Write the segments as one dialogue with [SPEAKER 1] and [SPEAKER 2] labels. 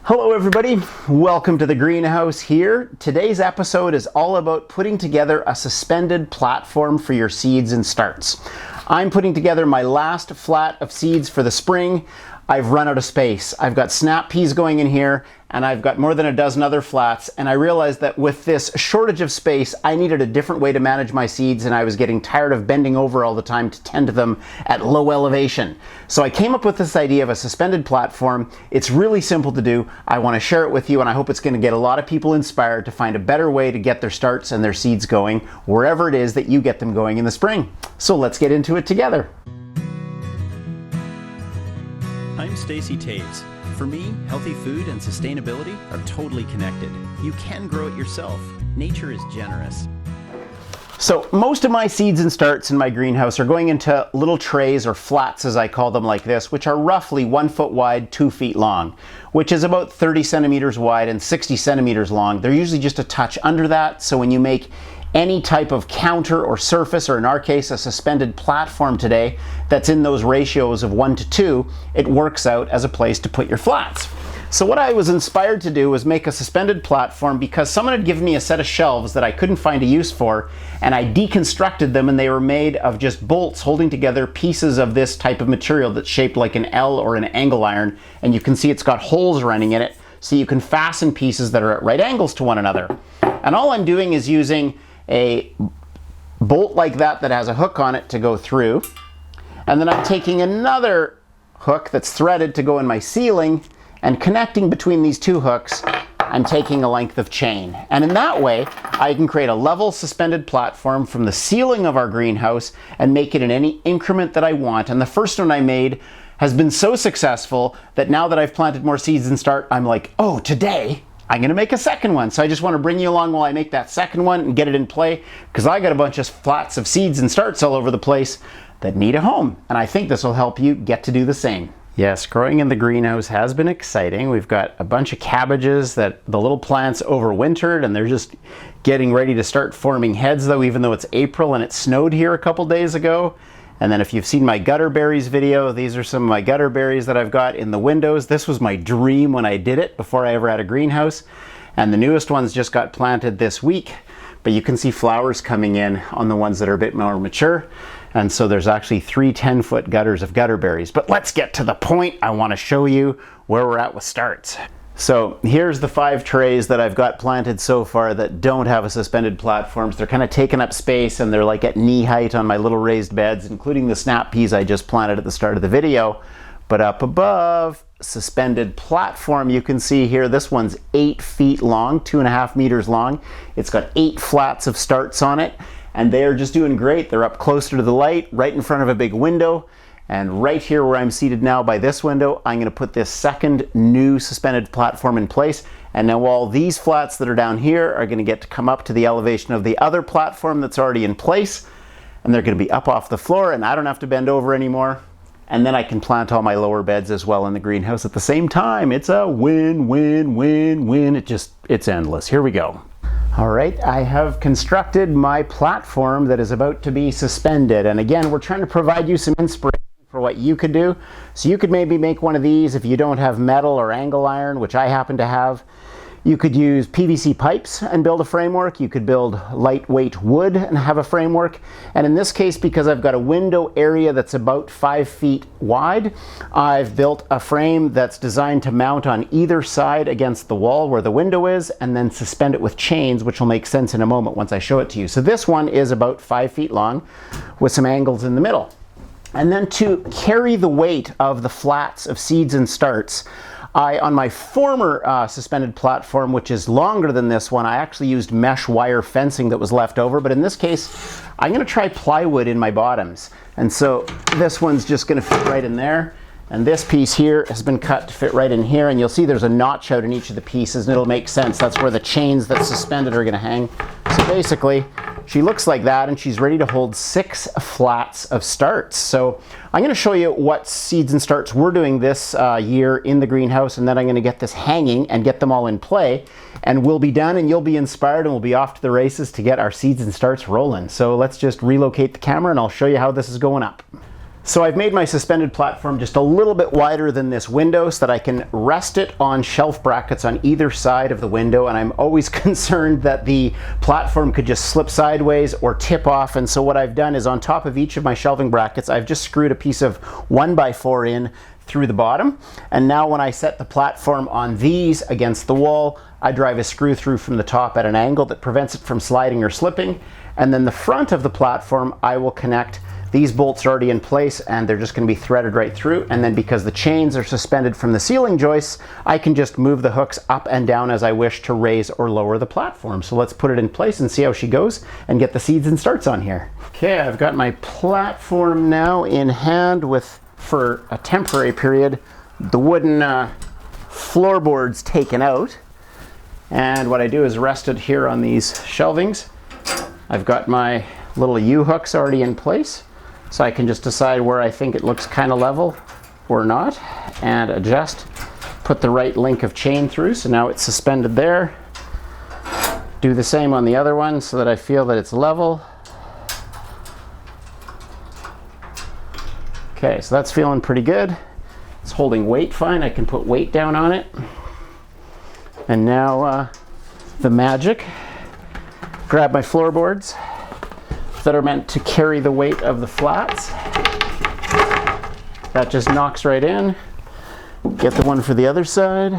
[SPEAKER 1] Hello everybody, welcome to the greenhouse here. Today's episode is all about putting together a suspended platform for your seeds and starts. I'm putting together my last flat of seeds for the spring. I've run out of space. I've got snap peas going in here and I've got more than a dozen other flats, and I realized that with this shortage of space, I needed a different way to manage my seeds, and I was getting tired of bending over all the time to tend to them at low elevation. So I came up with this idea of a suspended platform. It's really simple to do. I want to share it with you, and I hope it's going to get a lot of people inspired to find a better way to get their starts and their seeds going wherever it is that you get them going in the spring. So let's get into it together.
[SPEAKER 2] I'm Stace. For me, healthy food and sustainability are totally connected. You can grow it yourself. Nature is generous.
[SPEAKER 1] So most of my seeds and starts in my greenhouse are going into little trays, or flats as I call them, like this, which are roughly 1 foot wide, 2 feet long, which is about 30 centimeters wide and 60 centimeters long. They're usually just a touch under that, so when you make any type of counter or surface, or in our case a suspended platform today that's in those ratios of 1 to 2, it works out as a place to put your flats. So what I was inspired to do was make a suspended platform because someone had given me a set of shelves that I couldn't find a use for, and I deconstructed them, and they were made of just bolts holding together pieces of this type of material that's shaped like an L or an angle iron, and you can see it's got holes running in it so you can fasten pieces that are at right angles to one another. And all I'm doing is using a bolt like that that has a hook on it to go through, and then I'm taking another hook that's threaded to go in my ceiling, and connecting between these two hooks I'm taking a length of chain, and in that way I can create a level suspended platform from the ceiling of our greenhouse and make it in any increment that I want. And the first one I made has been so successful that now that I've planted more seeds and start, I'm like, oh, today I'm gonna make a second one. So I just want to bring you along while I make that second one and get it in play, because I got a bunch of flats of seeds and starts all over the place that need a home. And I think this will help you get to do the same. Yes, growing in the greenhouse has been exciting. We've got a bunch of cabbages that the little plants overwintered, and they're just getting ready to start forming heads, though, even though it's April and it snowed here a couple days ago. And then if you've seen my gutter berries video, these are some of my gutter berries that I've got in the windows. This was my dream when I did it, before I ever had a greenhouse. And the newest ones just got planted this week, but you can see flowers coming in on the ones that are a bit more mature. And so there's actually 3 10-foot gutters of gutter berries. But let's get to the point. I want to show you where we're at with starts. So here's the 5 trays that I've got planted so far that don't have a suspended platforms. They're kind of taking up space, and they're like at knee height on my little raised beds, including the snap peas I just planted at the start of the video. But up above, suspended platform, you can see here, this one's 8 feet long, 2.5 meters long. It's got 8 flats of starts on it, and they're just doing great. They're up closer to the light, right in front of a big window. And right here where I'm seated now by this window, I'm going to put this second new suspended platform in place. And now all these flats that are down here are going to get to come up to the elevation of the other platform that's already in place. And they're going to be up off the floor, and I don't have to bend over anymore. And then I can plant all my lower beds as well in the greenhouse at the same time. It's a win, win, win, win. It's endless. Here we go. All right, I have constructed my platform that is about to be suspended. And again, we're trying to provide you some inspiration for what you could do. So you could maybe make one of these if you don't have metal or angle iron, which I happen to have. You could use PVC pipes and build a framework. You could build lightweight wood and have a framework. And in this case, because I've got a window area that's about 5 feet wide, I've built a frame that's designed to mount on either side against the wall where the window is, and then suspend it with chains, which will make sense in a moment once I show it to you. So this one is about 5 feet long with some angles in the middle. And then to carry the weight of the flats of seeds and starts, on my former suspended platform, which is longer than this one, I actually used mesh wire fencing that was left over, but in this case, I'm going to try plywood in my bottoms. And so this one's just going to fit right in there. And this piece here has been cut to fit right in here, and you'll see there's a notch out in each of the pieces, and it'll make sense. That's where the chains that's suspended are going to hang. So basically, she looks like that, and she's ready to hold 6 flats of starts. So I'm going to show you what seeds and starts we're doing this year in the greenhouse, and then I'm going to get this hanging and get them all in play, and we'll be done, and you'll be inspired, and we'll be off to the races to get our seeds and starts rolling. So let's just relocate the camera, and I'll show you how this is going up. So I've made my suspended platform just a little bit wider than this window so that I can rest it on shelf brackets on either side of the window, and I'm always concerned that the platform could just slip sideways or tip off. And so what I've done is on top of each of my shelving brackets, I've just screwed a piece of 1x4 in through the bottom. And now when I set the platform on these against the wall, I drive a screw through from the top at an angle that prevents it from sliding or slipping. And then the front of the platform, I will connect. These bolts are already in place and they're just going to be threaded right through. And then because the chains are suspended from the ceiling joists, I can just move the hooks up and down as I wish to raise or lower the platform. So let's put it in place and see how she goes and get the seeds and starts on here. Okay, I've got my platform now in hand with, for a temporary period, the wooden floorboards taken out. And what I do is rest it here on these shelvings. I've got my little U-hooks already in place. So I can just decide where I think it looks kind of level or not and adjust, put the right link of chain through. So now it's suspended there. Do the same on the other one so that I feel that it's level. Okay, so that's feeling pretty good. It's holding weight fine. I can put weight down on it. And now the magic. Grab my floorboards that are meant to carry the weight of the flats. That just knocks right in. Get the one for the other side.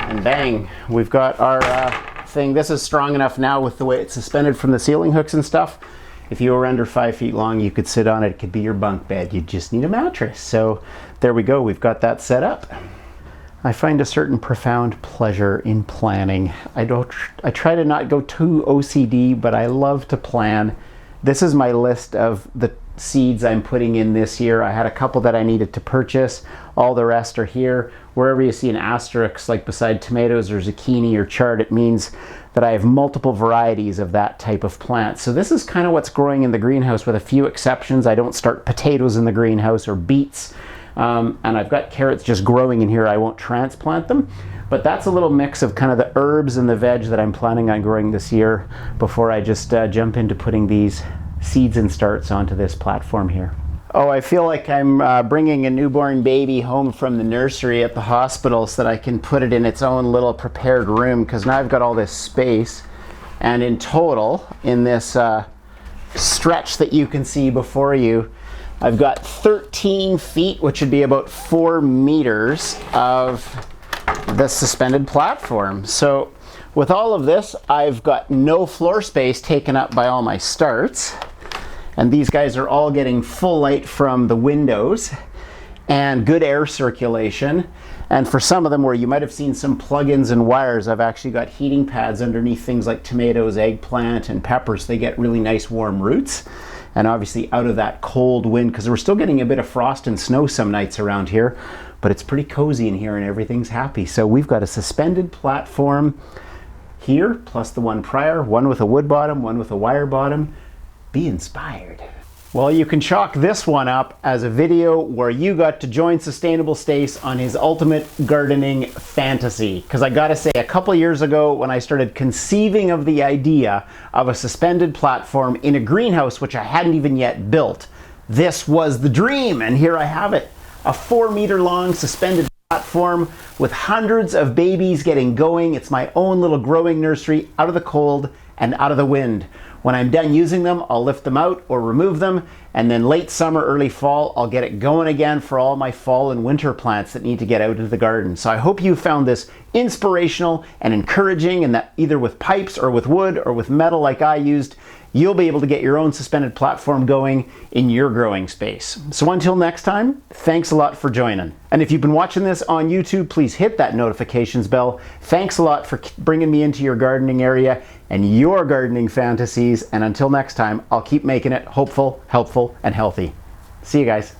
[SPEAKER 1] And bang, we've got our thing. This is strong enough now with the way it's suspended from the ceiling hooks and stuff. If you were under 5 feet long, you could sit on it. It could be your bunk bed. You just need a mattress. So there we go. We've got that set up. I find a certain profound pleasure in planning. I try to not go too OCD, but I love to plan. This is my list of the seeds I'm putting in this year. I had a couple that I needed to purchase. All the rest are here. Wherever you see an asterisk, like beside tomatoes or zucchini or chard, it means that I have multiple varieties of that type of plant. So this is kind of what's growing in the greenhouse with a few exceptions. I don't start potatoes in the greenhouse or beets. And I've got carrots just growing in here. I won't transplant them. But that's a little mix of kind of the herbs and the veg that I'm planning on growing this year before I just jump into putting these seeds and starts onto this platform here. Oh, I feel like I'm bringing a newborn baby home from the nursery at the hospital so that I can put it in its own little prepared room, because now I've got all this space. And in total, in this stretch that you can see before you, I've got 13 feet, which would be about 4 meters of the suspended platform. So with all of this, I've got no floor space taken up by all my starts. And these guys are all getting full light from the windows and good air circulation. And for some of them where you might have seen some plug-ins and wires, I've actually got heating pads underneath things like tomatoes, eggplant, and peppers. They get really nice warm roots. And obviously out of that cold wind, because we're still getting a bit of frost and snow some nights around here, but it's pretty cozy in here and everything's happy. So we've got a suspended platform here, plus the one prior, one with a wood bottom, one with a wire bottom. Be inspired. Well, you can chalk this one up as a video where you got to join Sustainable Stace on his ultimate gardening fantasy. Because I gotta say, a couple years ago when I started conceiving of the idea of a suspended platform in a greenhouse, which I hadn't even yet built, this was the dream, and here I have it. A 4 meter long suspended platform with hundreds of babies getting going. It's my own little growing nursery out of the cold and out of the wind. When I'm done using them, I'll lift them out or remove them, and then late summer, early fall, I'll get it going again for all my fall and winter plants that need to get out into the garden. So I hope you found this inspirational and encouraging, and that either with pipes or with wood or with metal like I used, you'll be able to get your own suspended platform going in your growing space. So until next time, thanks a lot for joining. And if you've been watching this on YouTube, please hit that notifications bell. Thanks a lot for bringing me into your gardening area and your gardening fantasies. And until next time, I'll keep making it hopeful, helpful, and healthy. See you guys.